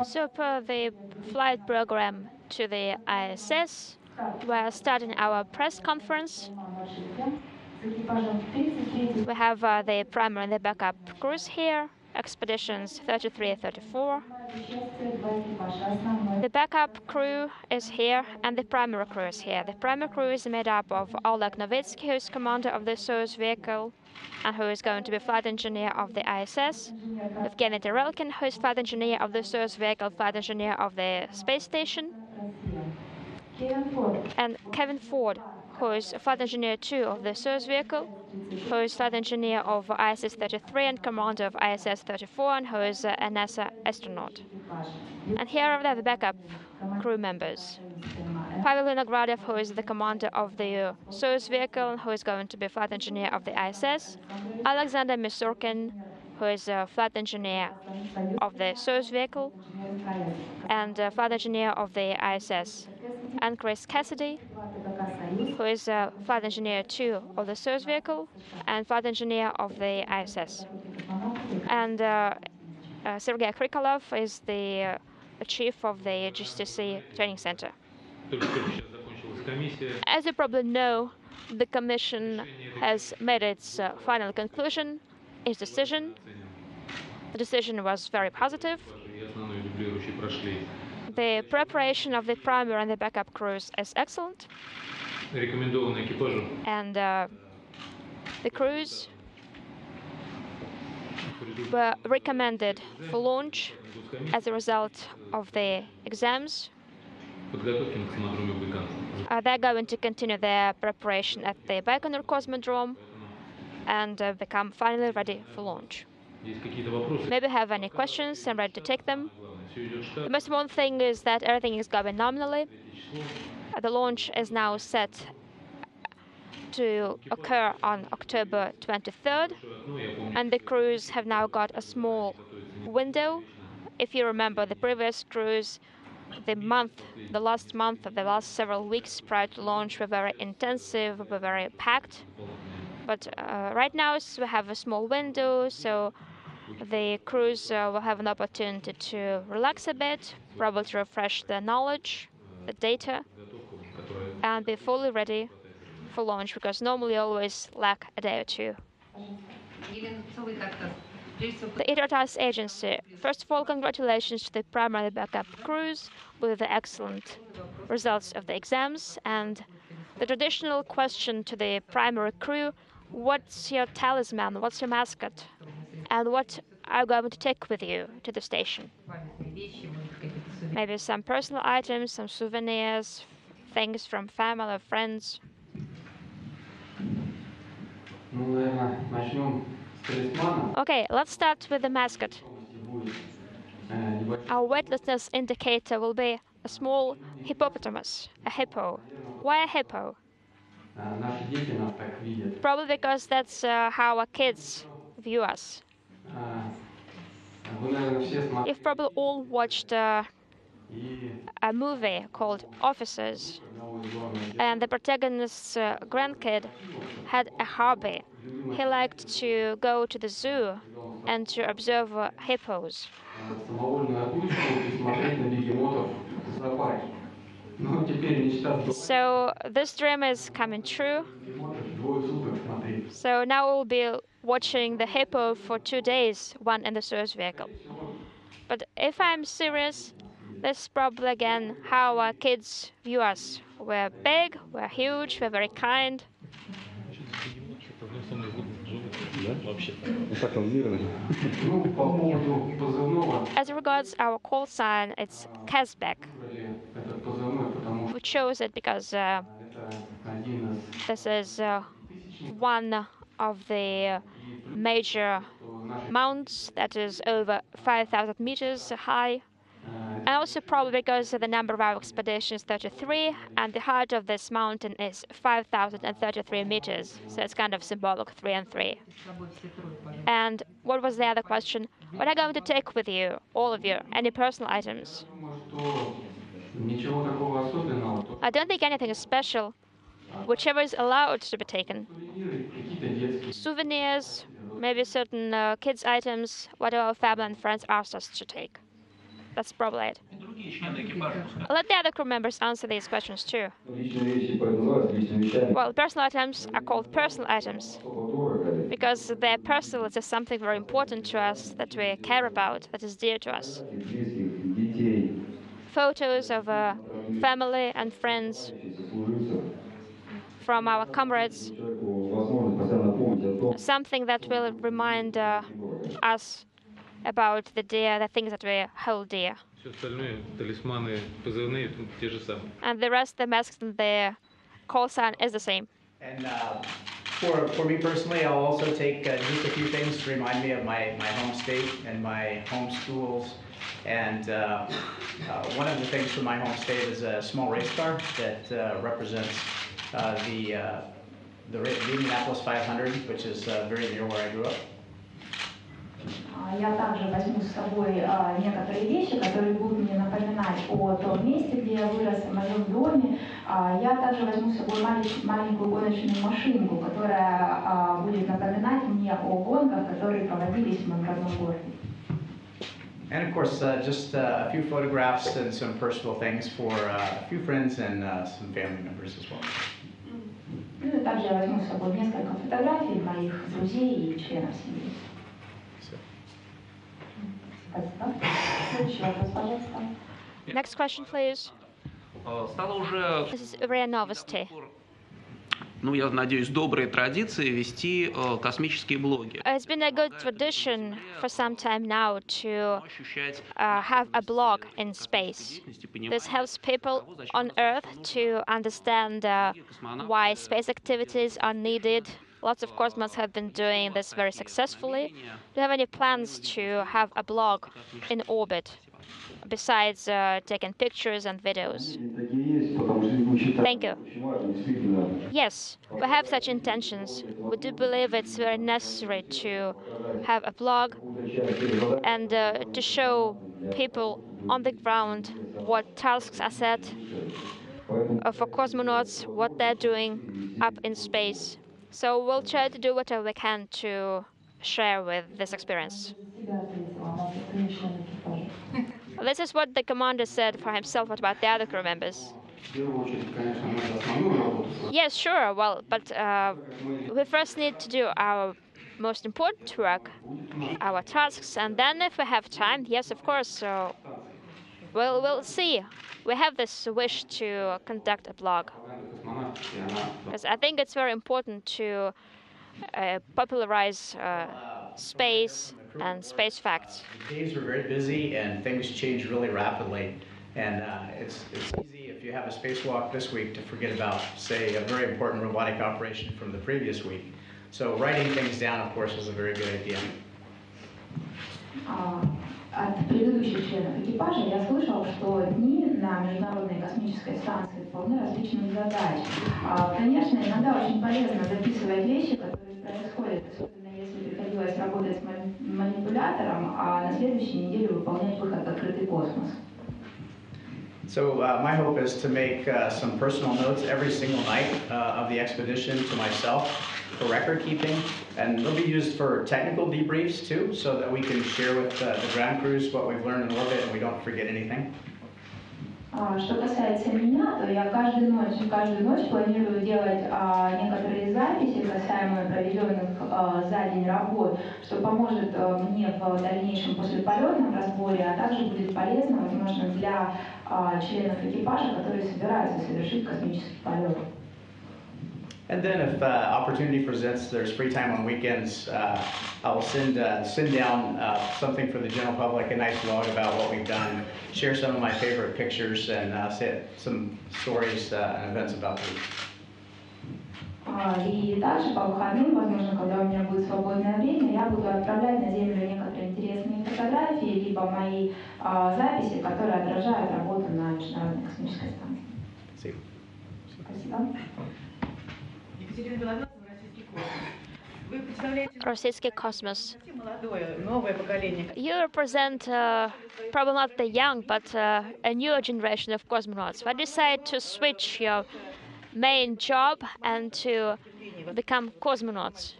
So per the flight program to the ISS, we're starting our press conference. We have the primary and the backup crews here, expeditions 33 and 34. The backup crew is here, and the primary crew is here. The primary crew is made up of Oleg Novitskiy, who is commander of the Soyuz vehicle, and who is going to be flight engineer of the ISS. Evgeny Tarelkin, who is flight engineer of the Soyuz vehicle, flight engineer of the space station. And Kevin Ford, who is flight engineer 2 of the Soyuz vehicle, who is flight engineer of ISS 33 and commander of ISS 34, and who is a NASA astronaut. And here are the backup crew members. Pavel Vinogradov, who is the commander of the Soyuz vehicle, and who is going to be flight engineer of the ISS. Alexander Misurkin, who is a flight engineer of the Soyuz vehicle and flight engineer of the ISS. And Chris Cassidy, who is flight engineer 2 of the Soyuz vehicle and flight engineer of the ISS. And Sergei Krikolov is the chief of the GCC Training Center. As you probably know, the Commission has made its final conclusion, its decision. The decision was very positive. The preparation of the primary and the backup crews is excellent. And the crews were recommended for launch as a result of the exams. They're going to continue their preparation at the Baikonur Cosmodrome and become finally ready for launch. Maybe you have any questions. I'm ready to take them. The most important thing is that everything is going nominally. The launch is now set to occur on October 23rd, and the crews have now got a small window. If you remember the previous cruise, the last several weeks prior to launch were very intensive, were very packed. But right now we have a small window, so the crews will have an opportunity to relax a bit, probably to refresh their knowledge, the data, and be fully ready for launch, because normally always lack a day or two. The International Space Agency. First of all, congratulations to the primary backup crews with the excellent results of the exams. And the traditional question to the primary crew: what's your talisman? What's your mascot? And what are you going to take with you to the station? Maybe some personal items, some souvenirs, things from family or friends. Okay, let's start with the mascot. Our weightlessness indicator will be a small hippopotamus, a hippo. Why a hippo? Probably because that's how our kids view us. You've probably all watched a movie called Officers, and the protagonist's grandkid had a hobby. He liked to go to the zoo and to observe hippos. So this dream is coming true. So now we'll be watching the hippo for 2 days, one in the Soyuz vehicle. But if I'm serious, this is probably again how our kids view us. We're big, we're huge, we're very kind. As regards our call sign, it's Kazbek. We chose it because this is one of the major mounts that is over 5,000 meters high. And also probably because the number of our expeditions is 33, and the height of this mountain is 5,033 meters. So it's kind of symbolic, 3 and 3. And what was the other question? What are you going to take with you, all of you? Any personal items? I don't think anything is special. Whichever is allowed to be taken. Souvenirs, maybe certain kids' items, whatever our family and friends asked us to take. That's probably it. Let the other crew members answer these questions too. Well, personal items are called personal items because they're personal. It's something very important to us that we care about, that is dear to us. Photos of family and friends from our comrades, something that will remind us about the things that we hold dear. And the rest, the masks and the call sign is the same. And for me personally, I'll also take just a few things to remind me of my home state and my home schools. And one of the things from my home state is a small race car that represents the Indianapolis 500, which is very near where I grew up. Я также возьму с собой некоторые вещи, которые будут мне напоминать о том месте, где я вырос, о моем доме. Я также возьму с собой маленькую гоночную машинку, которая будет напоминать мне о гонках, которые проводились в моем родном городе. And of course, just a few photographs and some personal things for a few friends and some family members as well. Ну и также я возьму с собой несколько фотографий моих друзей и членов семьи. Next question, please. This is Ria Novosti. Ну, я надеюсь, добрые традиции вести космические блоги. It's been a good tradition for some time now to have a blog in space. This helps people on Earth to understand why space activities are needed. Lots of cosmonauts have been doing this very successfully. Do you have any plans to have a blog in orbit, besides taking pictures and videos? Thank you. Yes, we have such intentions. We do believe it's very necessary to have a blog and to show people on the ground what tasks are set for cosmonauts, what they're doing up in space. So we'll try to do whatever we can to share with this experience. This is what the commander said for himself. What about the other crew members? Yes, sure. Well, but we first need to do our most important work, our tasks, and then if we have time, yes, of course. So we'll see. We have this wish to conduct a blog because I think it's very important to popularize space and space facts. The days are very busy and things change really rapidly. And it's easy if you have a spacewalk this week to forget about, say, a very important robotic operation from the previous week. So writing things down, of course, is a very good idea. От предыдущих членов экипажа я слышал, что дни на Международной космической станции полны различных задач. Конечно, иногда очень полезно записывать вещи, которые происходят, особенно если приходилось работать с манипулятором, а на следующей неделе выполнять выход в открытый космос. So my hope is to make some personal notes every single night of the expedition to myself for record keeping, and they'll be used for technical debriefs too, so that we can share with the ground crews what we've learned in orbit and we don't forget anything. Что касается меня, то я каждую ночь планирую делать некоторые записи, касаемо проведенных за день работ, что поможет мне в дальнейшем послеполетном разборе, а также будет полезно, возможно, для членов экипажа, которые собираются совершить космический полет. And then if opportunity presents, there's free time on weekends, I will send down something for the general public, a nice blog about what we've done, share some of my favorite pictures, and say some stories and events about them. И также по выходным, возможно, когда у меня будет свободное время, я буду отправлять на Землю некоторые интересные фотографии, либо мои записи, которые отражают работу на Международной космической станции. Спасибо. Российский космос. You represent probably not the young, but a newer generation of cosmonauts. Why decide to switch your main job and to become cosmonauts?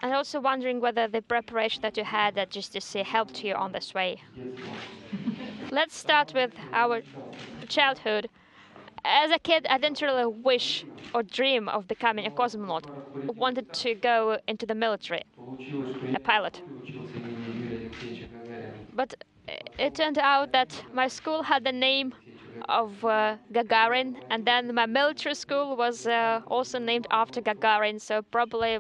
And also wondering whether the preparation that you had at GCC helped you on this way. Let's start with our childhood. As a kid, I didn't really wish or dream of becoming a cosmonaut. I wanted to go into the military, a pilot. But it turned out that my school had the name of Gagarin, and then my military school was also named after Gagarin, so probably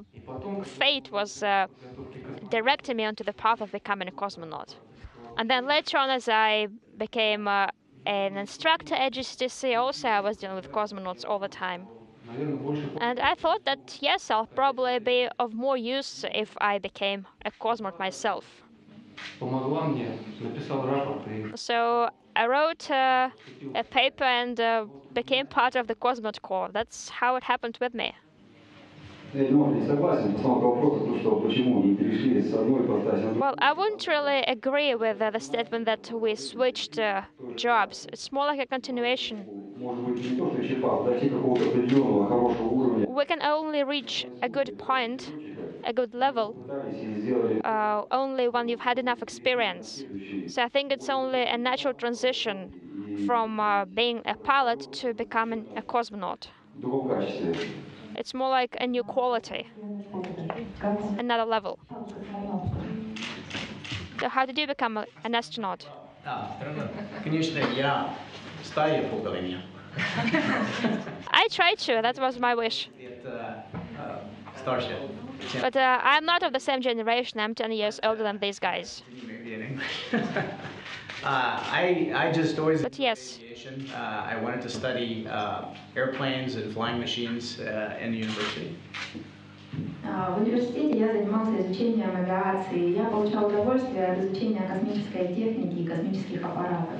fate was directing me onto the path of becoming a cosmonaut. And then later on, as I became an instructor at GCTC, also I was dealing with cosmonauts all the time. And I thought that, yes, I'll probably be of more use if I became a cosmonaut myself. So I wrote a paper and became part of the cosmonaut corps. That's how it happened with me. Well, I wouldn't really agree with the statement that we switched jobs. It's more like a continuation. We can only reach a good point, a good level, only when you've had enough experience. So I think it's only a natural transition from being a pilot to becoming a cosmonaut. It's more like a new quality, another level. So how did you become an astronaut? I tried to, that was my wish. But I'm not of the same generation, I'm 10 years older than these guys. I just always But yes. I wanted to study airplanes and flying machines in the university. В университете я занимался изучением авиации. Я получал удовольствие от изучения космической техники и космических аппаратов.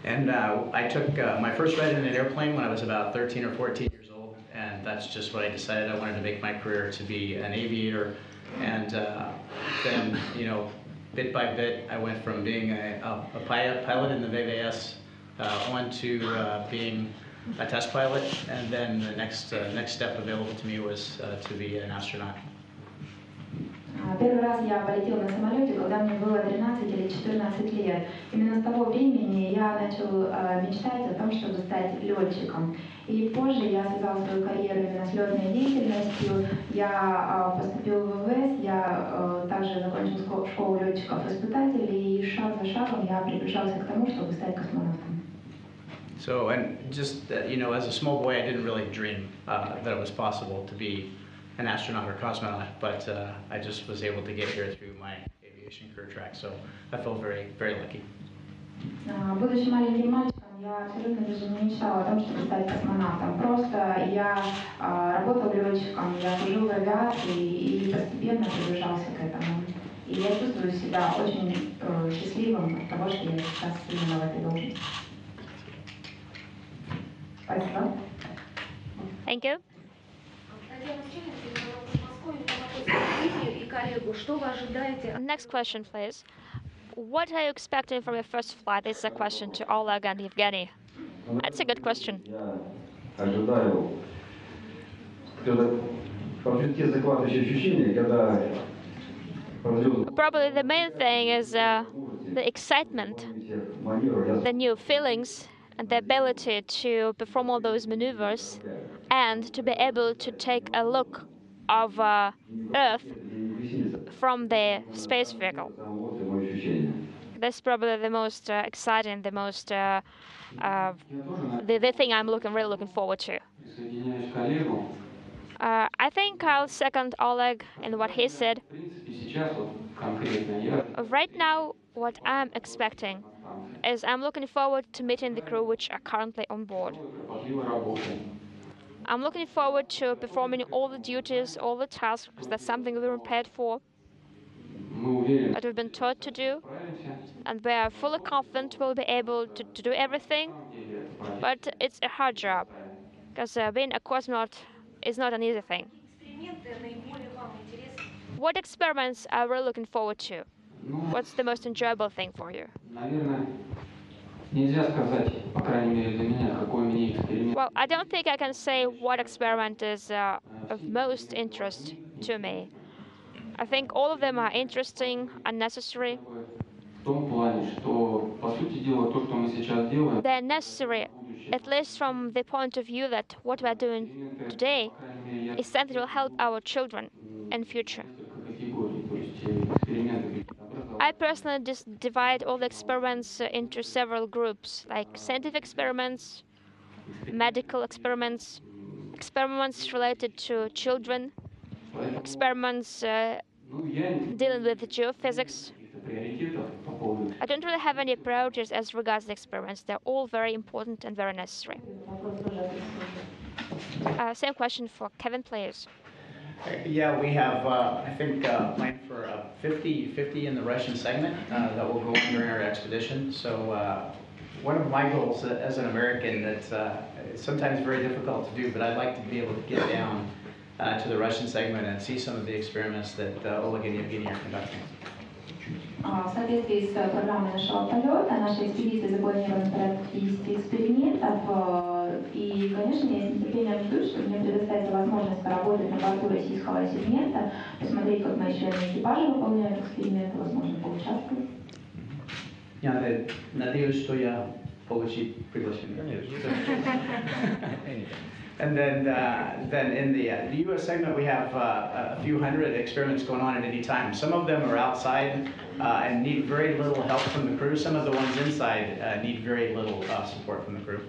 And I took my first ride in an airplane when I was about 13 or 14 years old, and that's just what I decided. I wanted to make my career to be an aviator, and then, bit by bit, I went from being a pilot in the VVS on to being a test pilot, and then the next step available to me was to be an astronaut. Первый раз я полетела на самолете, когда мне было 13 или 14 лет. Именно с того времени я начал мечтать о том, чтобы стать летчиком. И позже я связала свою карьеру именно с летной деятельностью. Я поступила в ВВС, я также закончила школу летчиков-испытателей, и шаг за шагом я приближался к тому, чтобы стать космонавтом. So, and just, as a small boy, I didn't really dream that it was possible to be an astronaut or cosmonaut, but I just was able to get here through my aviation career track, so I feel very, very lucky. Будучи маленьким мальчиком, я абсолютно даже не мечтала о том, чтобы стать космонавтом. Просто я работал летчиком, я служил в авиации и постепенно приближался к этому. И я чувствую себя очень счастливым от того, что я сейчас именно в этой должности. Спасибо. Thank you. Next question, please. What are you expecting from your first flight? This is a question to Oleg and Evgeny. That's a good question. Probably the main thing is the excitement, the new feelings, and the ability to perform all those maneuvers, and to be able to take a look of Earth from the space vehicle. That's probably the most exciting, the most the thing I'm really looking forward to. I think I'll second Oleg in what he said. Right now, what I'm expecting is I'm looking forward to meeting the crew which are currently on board. I'm looking forward to performing all the duties, all the tasks. That's something we were prepared for, that we've been taught to do, and we are fully confident we'll be able to do everything. But it's a hard job, because being a cosmonaut is not an easy thing. What experiments are we looking forward to? What's the most enjoyable thing for you? Well, I don't think I can say what experiment is of most interest to me. I think all of them are interesting and necessary. They're necessary, at least from the point of view that what we're doing today is something that will help our children in future. I personally just divide all the experiments into several groups, like scientific experiments, medical experiments, experiments related to children, experiments dealing with geophysics. I don't really have any priorities as regards the experiments. They're all very important and very necessary. Same question for Kevin, please. Yeah, we have, I think, planned for 50 in the Russian segment that will go on during our expedition. So one of my goals as an American that's sometimes very difficult to do, but I'd like to be able to get down to the Russian segment and see some of the experiments that Oleg and Evgeny are conducting. В соответствии с программой нашего полета, наша экспедиция запланирована порядка 50 экспериментов. И, конечно, я с нетерпением жду, что мне предоставится возможность поработать на борту российского сегмента, посмотреть, как мои члены экипажа выполняют эксперименты, возможно, поучаствовать. Я надеюсь, что я получу приглашение. And then in the U.S. segment, we have a few hundred experiments going on at any time. Some of them are outside and need very little help from the crew. Some of the ones inside need very little support from the crew.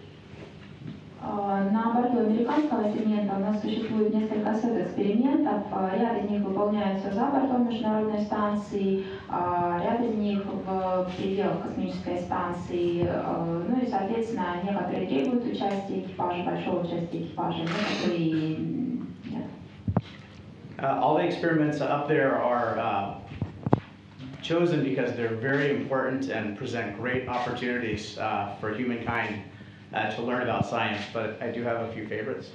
На борту американского сегмента у нас существует несколько сот экспериментов. Ряд из них выполняются за бортом международной станции, ряд из них в пределах космической станции. Ну и, соответственно, некоторые требуют участия экипажа, большого участия экипажа, некоторые нет. All the experiments up there are chosen because they're very important and present great opportunities for humankind to learn about science, but I do have a few favorites.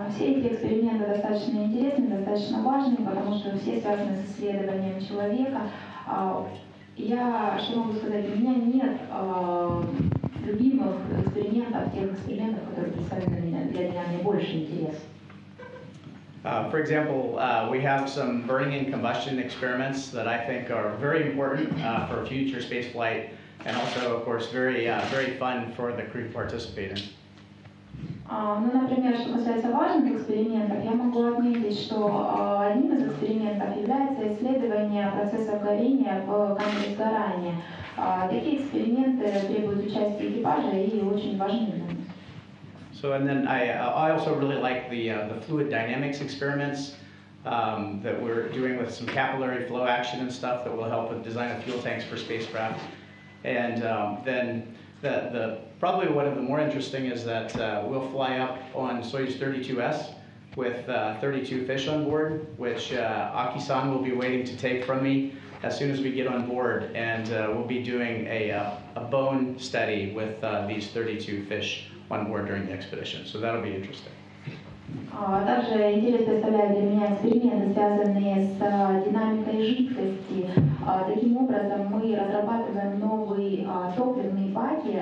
Все эти эксперименты достаточно интересны, достаточно важны, потому что все связаны с исследованием человека. Что могу сказать, у меня нет любимых экспериментов, тех экспериментов, которые представлены для меня наибольший интерес. For example, we have some burning and combustion experiments that I think are very important for future space flight, and also, of course, very fun for the crew to participate in. Ну, например, что касается важных экспериментов, я могу отметить, что одним из экспериментов является исследование процессов горения в камере сгорания. Такие эксперименты требуют участия экипажа и очень важны для нас. So, and then I also really like the fluid dynamics experiments that we're doing with some capillary flow action and stuff that will help with design of fuel tanks for spacecraft. And then probably one of the more interesting is that we'll fly up on Soyuz 32S with 32 fish on board, which Aki-san will be waiting to take from me as soon as we get on board. And we'll be doing a bone study with these 32 fish on board during the expedition. So that'll be interesting. Также интерес представляют для меня эксперименты, связанные с динамикой жидкости. Таким образом, мы разрабатываем новые топливные баки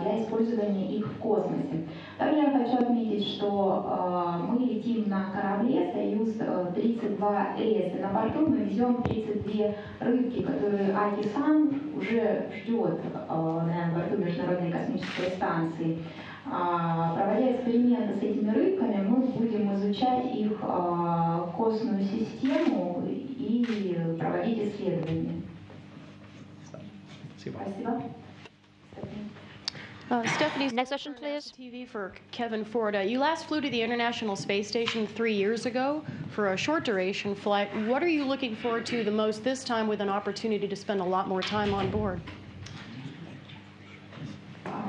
для использования их в космосе. Также я хочу отметить, что мы летим на корабле Союз 32С, и на борту мы везем 32 рыбки, которые Аки-сан уже ждет на борту Международной космической станции. Проводя эксперименты с этими рыбками, мы будем изучать их костную систему и проводить исследования. Спасибо. Stephanie, Next question, please. TV for Kevin Ford. You last flew to the International Space Station 3 years ago for a short duration flight. What are you looking forward to the most this time with an opportunity to spend a lot more time on board?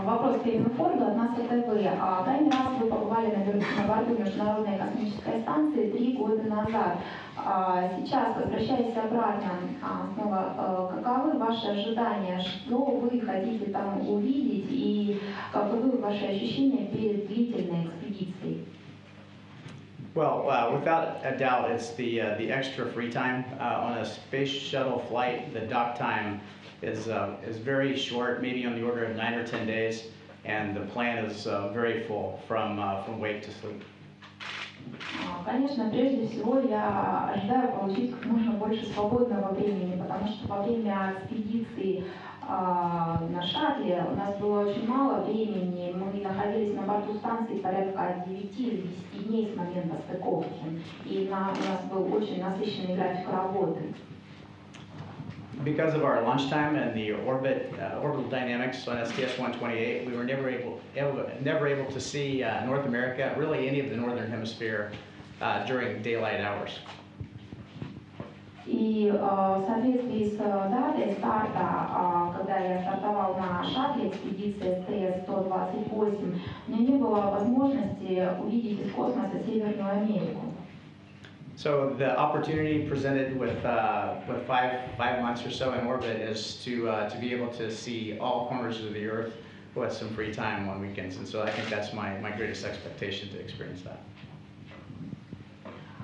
Вопрос Кевину Форду от нас это вы. Крайний раз вы побывали на борту Международной космической станции 3 года назад. Сейчас, возвращаясь обратно, снова, каковы ваши ожидания, что вы хотите там увидеть и каковы ваши ощущения перед длительной экспедицией? Well, without a doubt, it's the extra free time on a space shuttle flight. The dock time is very short, maybe on the order of 9 or 10 days, and the plan is very full from wake to sleep. Конечно, прежде всего я ожидаю получить как можно больше свободного времени, потому что во время экспедиции на шаттле у нас было очень мало времени. Мы находились на борту станции порядка 9 или 10 дней с момента стыковки, и у нас был очень насыщенный график работы. Because of our launch time and the orbital dynamics on STS-128, we were never able to see North America, really any of the northern hemisphere, during daylight hours. И в соответствии с датой старта, когда я стартовал на шаттле экспедиции STS-128, у меня не было возможности увидеть из космоса Северную Америку. So the opportunity presented with 5 months or so in orbit is to be able to see all corners of the Earth with some free time on weekends, and so I think that's my greatest expectation to experience that.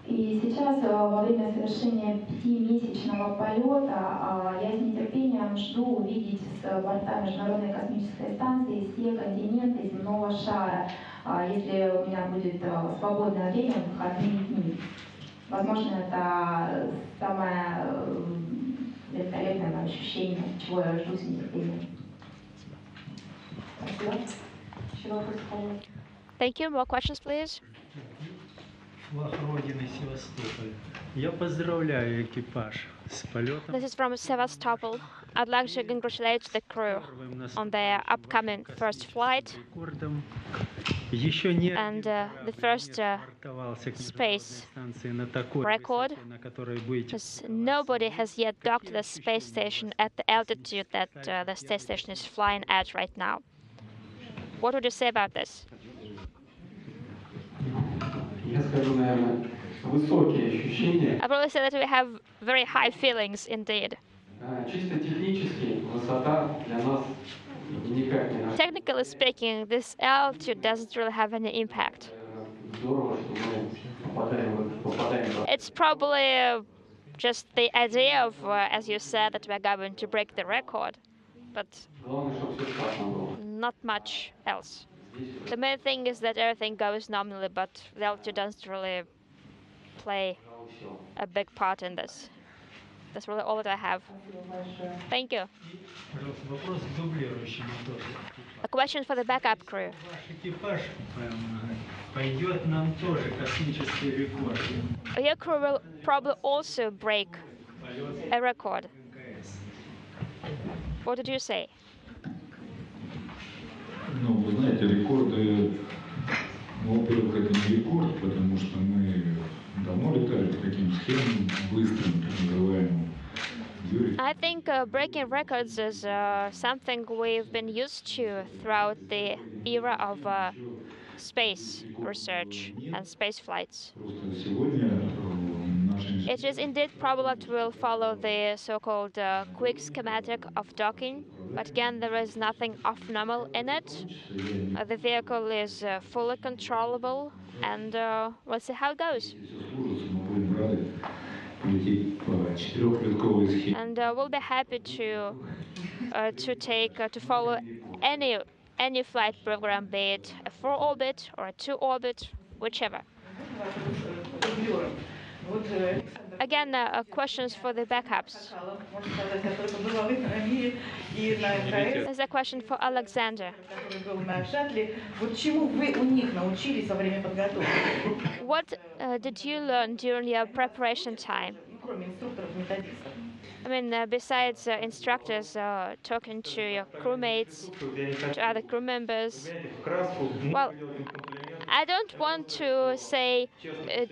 И сейчас, во время совершения 5-месячного полета, я с нетерпением жду увидеть с борта Международной космической станции все континенты земного шара, если у меня будет свободное время в выходные дни. Возможно, это самое великолепное ощущение, чего я жду с нетерпением. Спасибо. Еще вопросы? Thank you. More questions, please. Флаг Родины, Севастополь. Я поздравляю экипаж с полетом. This is from Sevastopol. I'd like to congratulate the crew on their upcoming first flight and the first space record, because nobody has yet docked the space station at the altitude that the space station is flying at right now. What would you say about this? I probably say that we have very high feelings indeed. Technically speaking, this altitude doesn't really have any impact. It's probably just the idea of, as you said, that we're going to break the record, but not much else. The main thing is that everything goes nominally, but the altitude doesn't really play a big part in this. That's really all that I have. Thank you. A question for the backup crew. Your crew will probably also break a record. What did you say? Ну, вы знаете, рекорды, во-первых, это не рекорд, потому что мы давно летали по таким схемам быстрым, так называемым. I think breaking records is something we've been used to throughout the era of space research and space flights. It is indeed probable that we'll follow the so-called quick schematic of docking, but again, there is nothing off-normal in it. The vehicle is fully controllable, and we'll see how it goes. And we'll be happy to follow any flight program, be it a 4-orbit or a 2-orbit, whichever. Again, questions for the backups. There's a question for Alexander. What did you learn during your preparation time? I mean, besides instructors talking to your crewmates, to other crew members. Well, I don't want to say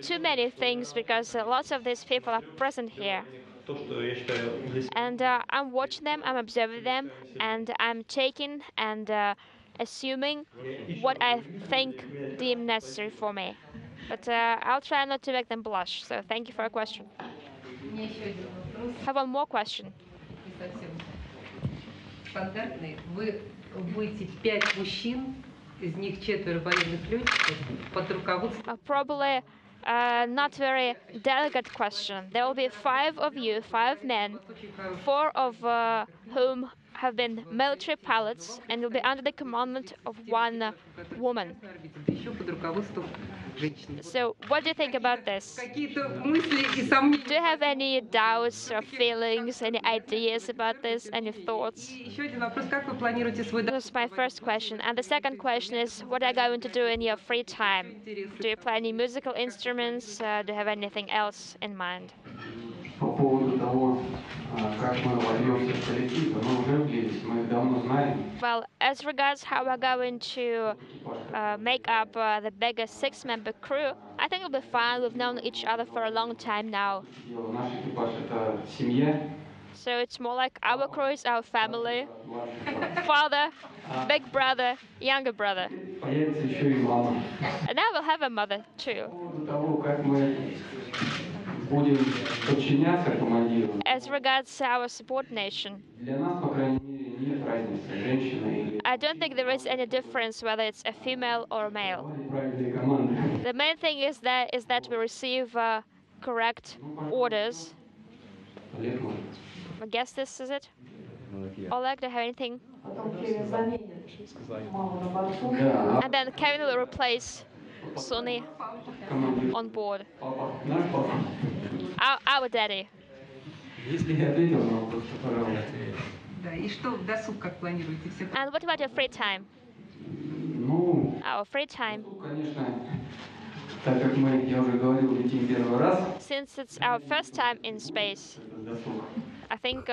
too many things because lots of these people are present here. And I'm watching them, I'm observing them, and I'm taking and assuming what I think deemed necessary for me. But I'll try not to make them blush, so thank you for your question. I have one more question. Вы будете 5 мужчин, из них 4 военных летчиков под руководством. Probably not very delicate question. There will be 5 of you, 5 men, 4 of whom have been military pilots, and will be under the commandment of 1 woman. So, what do you think about this? Do you have any doubts or feelings, any ideas about this, any thoughts? That's my first question. And the second question is, what are you going to do in your free time? Do you play any musical instruments? Do you have anything else in mind? По поводу того, как мы ворвемся в коллектив, мы уже влились, мы их давно знаем. Well, as regards how we're going to make up the bigger 6-member crew, I think it'll be fine. We've known each other for a long time now. Наш экипаж — это семья. So it's more like our crew is our family. Father, big brother, younger brother. Появится еще и мама. And now we'll have a mother too. По поводу того, как мы будем подчиняться командиру. As regards our subordination, Для нас, по крайней мере, нет разницы, женщина или I don't think there is any difference whether it's a female or a male. правильные команды. The main thing is that we receive correct orders. Олег, может. I guess this is it. Oleg, do you have anything? Да, And then Kevin will replace Sunny командир. on board. Папа, наш папа. Our daddy. Если я ответил на вопрос, то пожалуйста. Да, и что в досуг, как планируете все? And what about your free time? Ну, Our free time. конечно, так как мы, я уже говорил, летим первый раз, Since it's our first time in space, это досуг. I think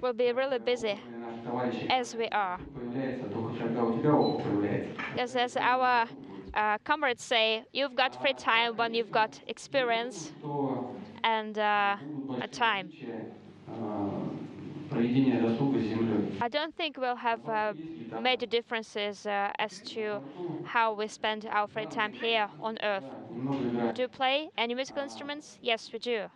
we'll be really busy Наши товарищи as we are. появляются только когда у тебя опыт появляется. Because as our comrades say, you've got free time when you've got experience То and будут time. большие проведения досуга с Землей. I don't think we'll have major differences as to how we spend our free time here on Earth. Немного играть. Do you play any musical instruments? Yes, we do.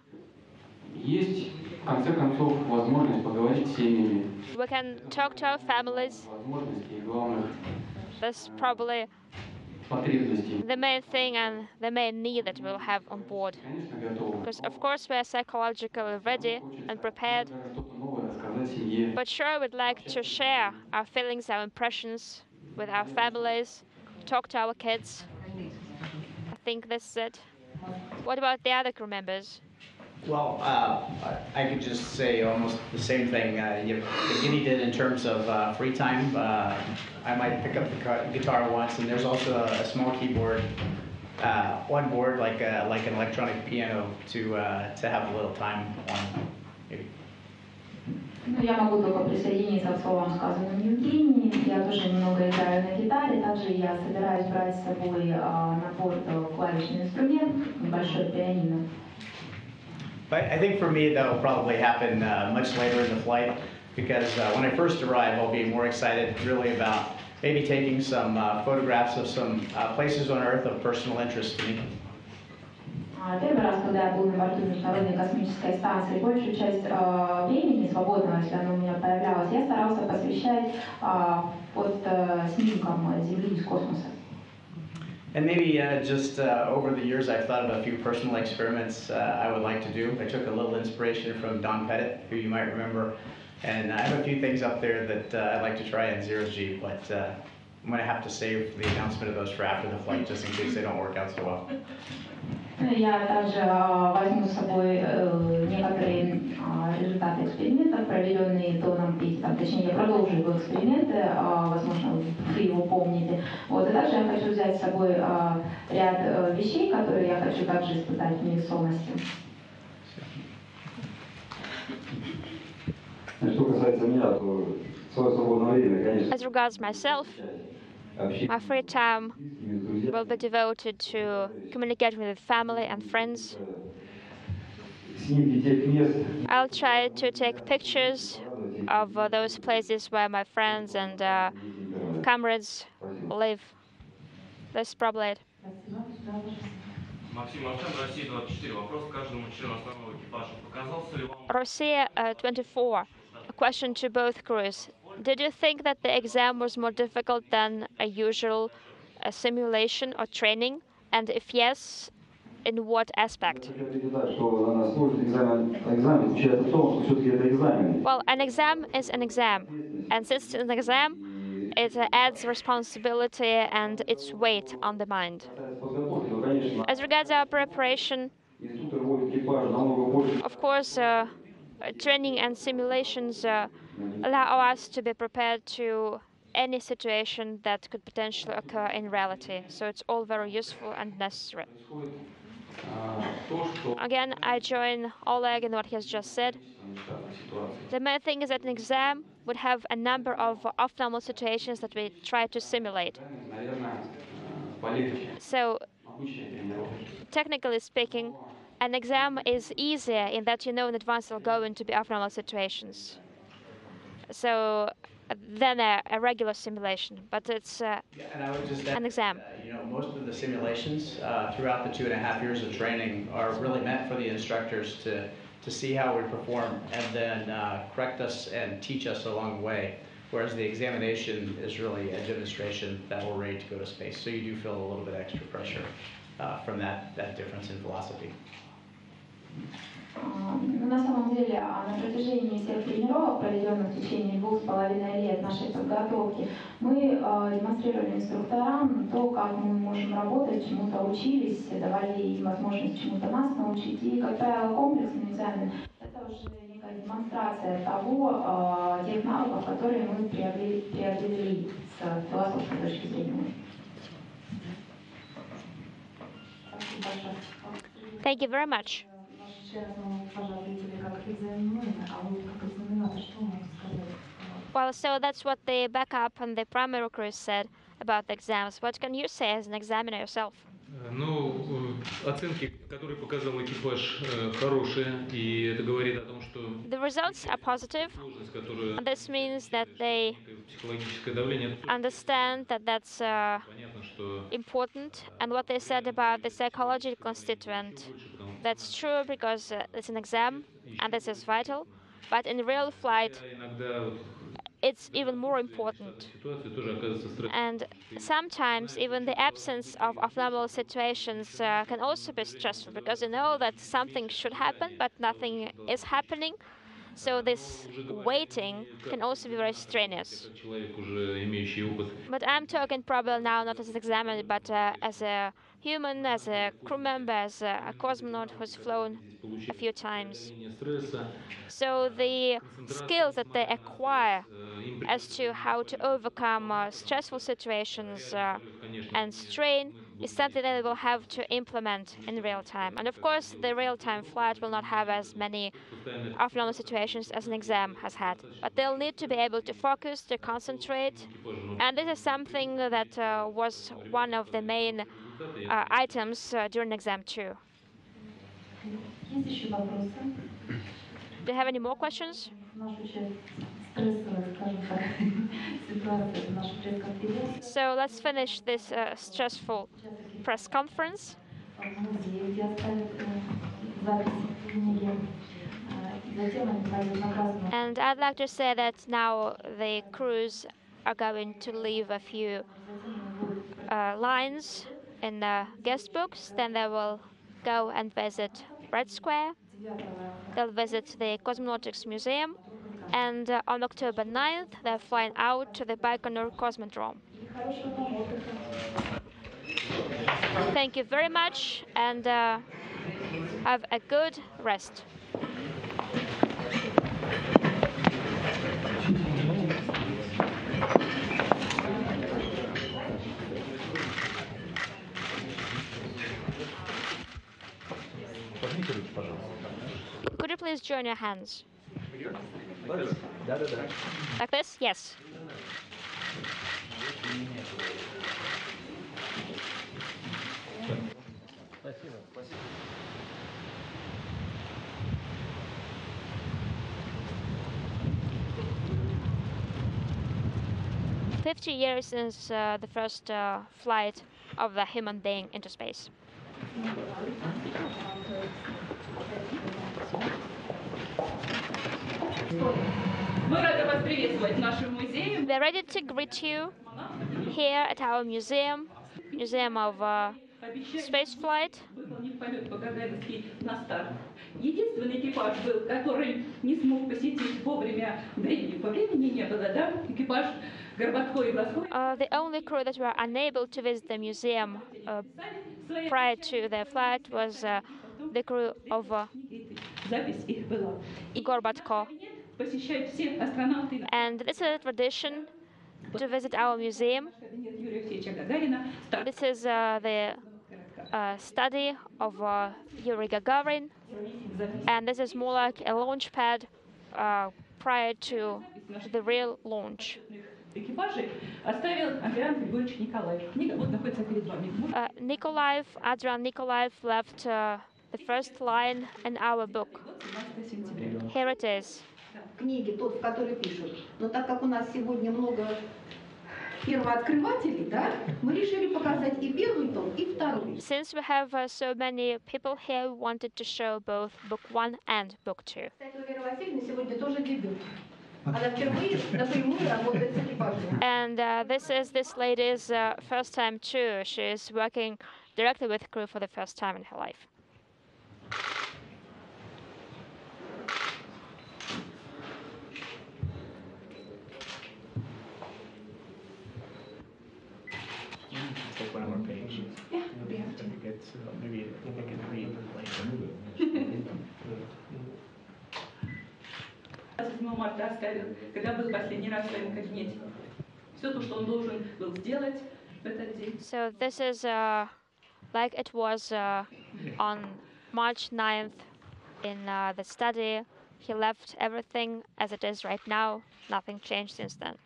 Есть, в конце концов, возможность поговорить с семьями, We can talk to our families. возможности и главных That's probably потребностей. the main thing and the main need that we'll have on board. Конечно, готовы. Because of course we are psychologically ready and prepared, Даже что-то новое рассказать семье. but sure we'd like to share our feelings, our impressions with our families, talk to our kids. I think this is it. What about the other crew members? Well, I could just say almost the same thing Evgeny did in terms of free time. I might pick up the guitar once, and there's also a small keyboard on board, like an electronic piano, to have a little time on. Maybe. Ну, я могу только присоединиться к словам, сказанным Евгением. Я тоже немного играю на гитаре. Также я собираюсь брать с собой на борт клавишный инструмент, небольшой пианино. But I think for me that'll probably happen much later in the flight, because when I first arrive, I'll be more excited really about maybe taking some photographs of some places on Earth of personal interest to me. Первый раз, когда я был на борту Международной космической станции, большую часть времени свободного, если оно у меня появлялось, я старался посвящать под снимкам Земли из космоса. And maybe just over the years, I've thought of a few personal experiments I would like to do. I took a little inspiration from Don Pettit, who you might remember, and I have a few things up there that I'd like to try in 0G, but I'm going to have to save the announcement of those for after the flight, just in case they don't work out so well. Я также возьму с собой некоторые результаты экспериментов, проведенные Доном Петтитом, точнее, я продолжу его эксперименты, возможно, вы его помните. Вот, и также я хочу взять с собой ряд вещей, которые я хочу также испытать в невесомости. Что касается меня, то свое свободное время, конечно, As regards myself, my free time will be devoted to communicating with family and friends. снимки тех мест, I'll try to take pictures of those places where my friends and comrades live. That's probably it. Максим Мовчан, Россия 24. Вопрос к каждому члену основного экипажа. Показался ли вам... Rosia 24. A question to both crews. Did you think that the exam was more difficult than a usual simulation or training? And if yes, In what aspect? Well, an exam is an exam, and since it's an exam, it adds responsibility and its weight on the mind. As regards our preparation, of course, training and simulations allow us to be prepared to any situation that could potentially occur in reality. So it's all very useful and necessary. Again, I join Oleg in what he has just said. The main thing is that an exam would have a number of off-normal situations that we try to simulate. So, technically speaking, an exam is easier in that you know in advance there are going to be off-normal situations. So, than a regular simulation, but it's And I would just add, an exam. Most of the simulations throughout the 2.5 years of training are really meant for the instructors to see how we perform and then correct us and teach us along the way. Whereas the examination is really a demonstration that we're ready to go to space. So you do feel a little bit extra pressure from that difference in philosophy. На самом деле, на протяжении всех тренировок, проведенных в течение 2,5 лет нашей подготовки, мы демонстрировали инструкторам то, как мы можем работать, чему-то учились, давали им возможность чему-то нас научить. И, как правило, комплексный экзамен – это уже некая демонстрация того, тех навыков, которые мы приобрели с философской точки зрения. Thank you very much. Well, so that's what the backup and the primary crews said about the exams. What can you say as an examiner yourself? Ну, оценки, которые показал экипаж, хорошие, и это говорит о том, что the results are positive, and this means that they understand that that's important, and what they said about the psychological constituent, that's true because it's an exam, and this is vital, but in real flight, it's even more important. And sometimes even the absence of abnormal situations can also be stressful because you know that something should happen but nothing is happening. So this waiting can also be very strenuous. But I'm talking probably now not as an examiner but as a human, as a crew member, as a cosmonaut who's flown a few times. So the skills that they acquire as to how to overcome stressful situations and strain is something that they will have to implement in real time. And of course, the real-time flight will not have as many off-normal situations as an exam has had. But they'll need to be able to focus, to concentrate. And this is something that was one of the main items during exam 2. Do you have any more questions? So let's finish this stressful press conference. And I'd like to say that now the crews are going to leave a few lines in the guest books. Then they will go and visit Red Square. They'll visit the Cosmonautics Museum. And on October 9th, they're flying out to the Baikonur Cosmodrome. Thank you very much, and have a good rest. Could you please join your hands? Like this? Yes. Спасибо. 50 years since the first flight of the human being into space. We're ready to greet you here at our museum of space flight. Выполнив полет по-гагарински на старт. Единственный экипаж был, который не смог посетить вовремя, по времени не было, да? Экипаж Горбатко и Глазко. The only crew that were unable to visit the museum prior to their flight was the crew of Запись их была. Gorbatko. Посещают все астронавты. And this is a tradition to visit our museum. This is the study of Yuri Gagarin, and this is more like a launch pad prior to the real launch. Adrian Nikolaev left the first line in our book. Here it is. Книги, тот, в который пишут. Но так как у нас сегодня много первооткрывателей, да, мы решили показать и первый том, и второй. Since we have so many people here, we wanted to show both book 1 and book 2. Кстати, у Веры Васильевны сегодня тоже дебют. Она впервые напрямую работает с экипажем. And this is this lady's first time too. She is working directly with crew for the first time in her life. Take one more page. Yeah, we have to. Maybe I can read later. 27 марта оставил, когда был последний раз в своем кабинете. Все то, что он должен был сделать в этот день. So this is like it was on March 9th in the study. He left everything as it is right now. Nothing changed since then.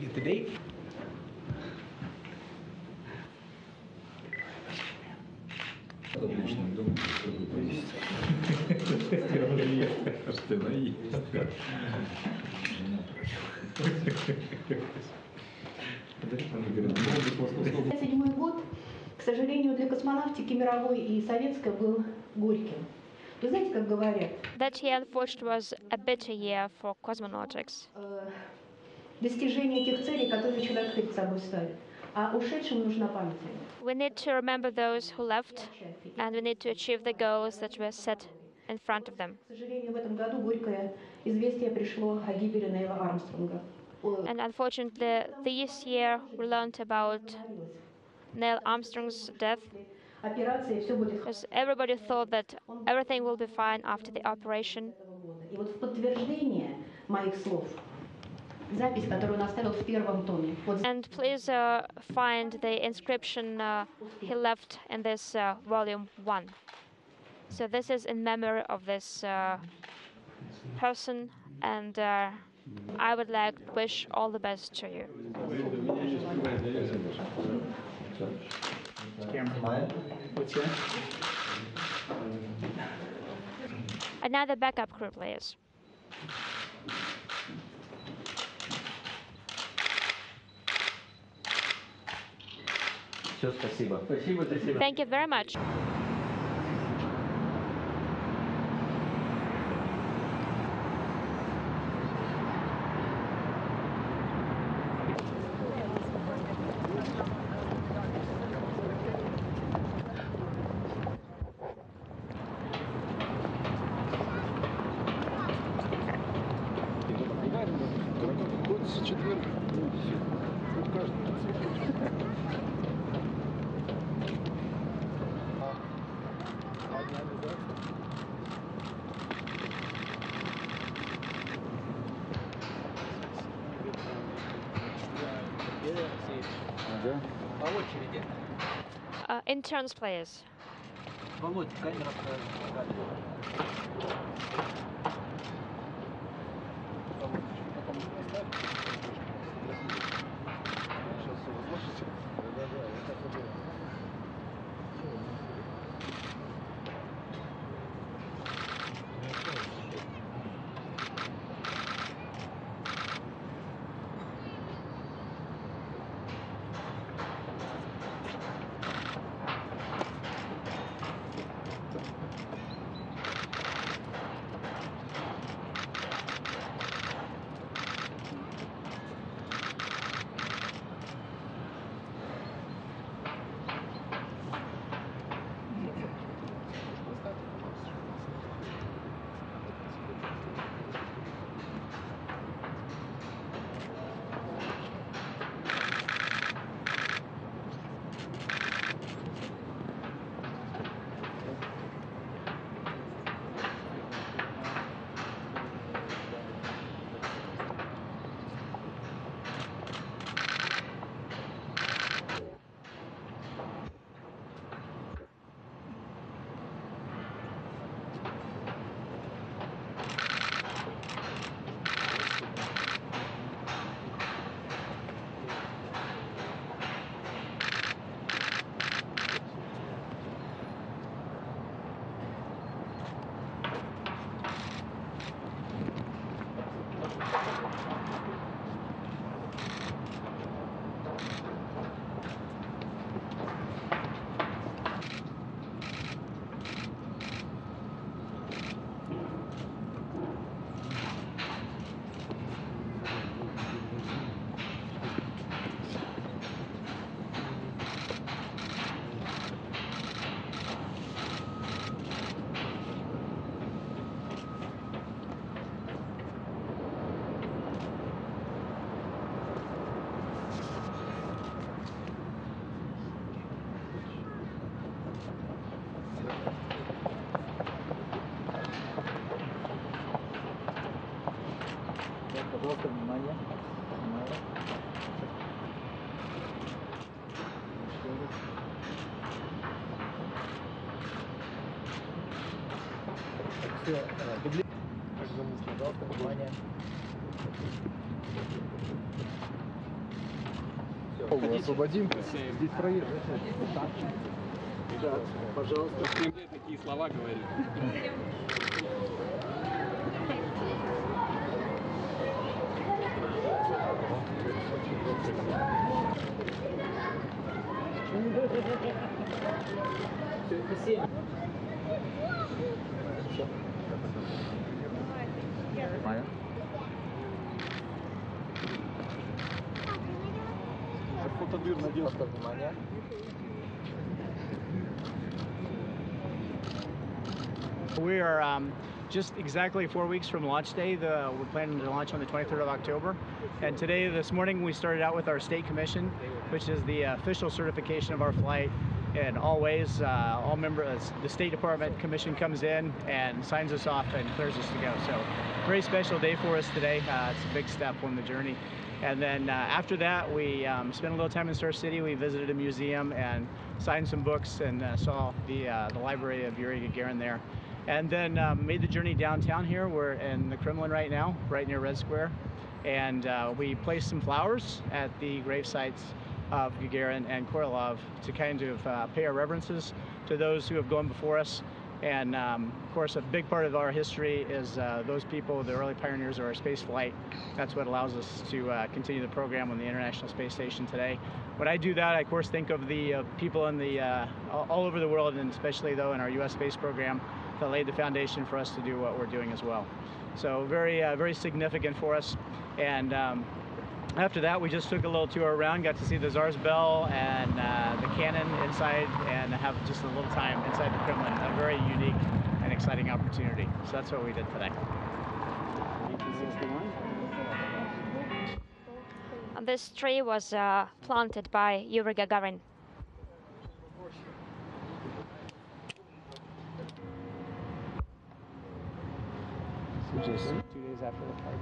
Get the date. Седьмой год, к сожалению, для космонавтики мировой и советской был горьким. Вы знаете, как говорят? That year, unfortunately, was a bitter year for cosmonautics. Достижение тех целей, которые человек перед собой ставит. А ушедшим нужна память. We need to remember those who left, and we need to achieve the goals that were set in front of them. К сожалению, в этом году горькое известие пришло о гибели Нейла Армстронга. And unfortunately, this year we learned about Neil Armstrong's death, because everybody thought that everything will be fine after the operation. И вот в подтверждение моих слов запись, которую он оставил в первом томе. And please find the inscription he left in this volume 1. So this is in memory of this person, and I would like to wish all the best to you. What's your? Another backup crew, please. Все, спасибо. Спасибо, спасибо. Thank you very much. Interns, please. Володь, камера Пожалуйста, внимание. Все, дубли. Пожалуйста, внимание. Все, освободим. Здесь проезд. Да, пожалуйста, в Кремле такие слова говорит. Спасибо. Майя. Фотодыр надел. Внимание. We are just exactly 4 weeks from launch day. We're planning to launch on the 23rd of October. And today, this morning, we started out with our state commission, which is the official certification of our flight. And always, all members, the State Department commission comes in and signs us off and clears us to go. So, very special day for us today. It's a big step on the journey. And then after that, we spent a little time in Star City. We visited a museum and signed some books and saw the library of Yuri Gagarin there. And then made the journey downtown here. We're in the Kremlin right now, right near Red Square. And we placed some flowers at the grave sites of Gagarin and Korolev to kind of pay our reverences to those who have gone before us. And of course, a big part of our history is those people, the early pioneers of our space flight. That's what allows us to continue the program on the International Space Station today. When I do that, I of course think of the people in the all over the world, and especially though in our U.S. space program, that laid the foundation for us to do what we're doing as well. So very significant for us. And after that, we just took a little tour around, got to see the Tsar's Bell and the cannon inside, and have just a little time inside the Kremlin. A very unique and exciting opportunity. So that's what we did today. This tree was planted by Yuri Gagarin. Just 2 days after the flight,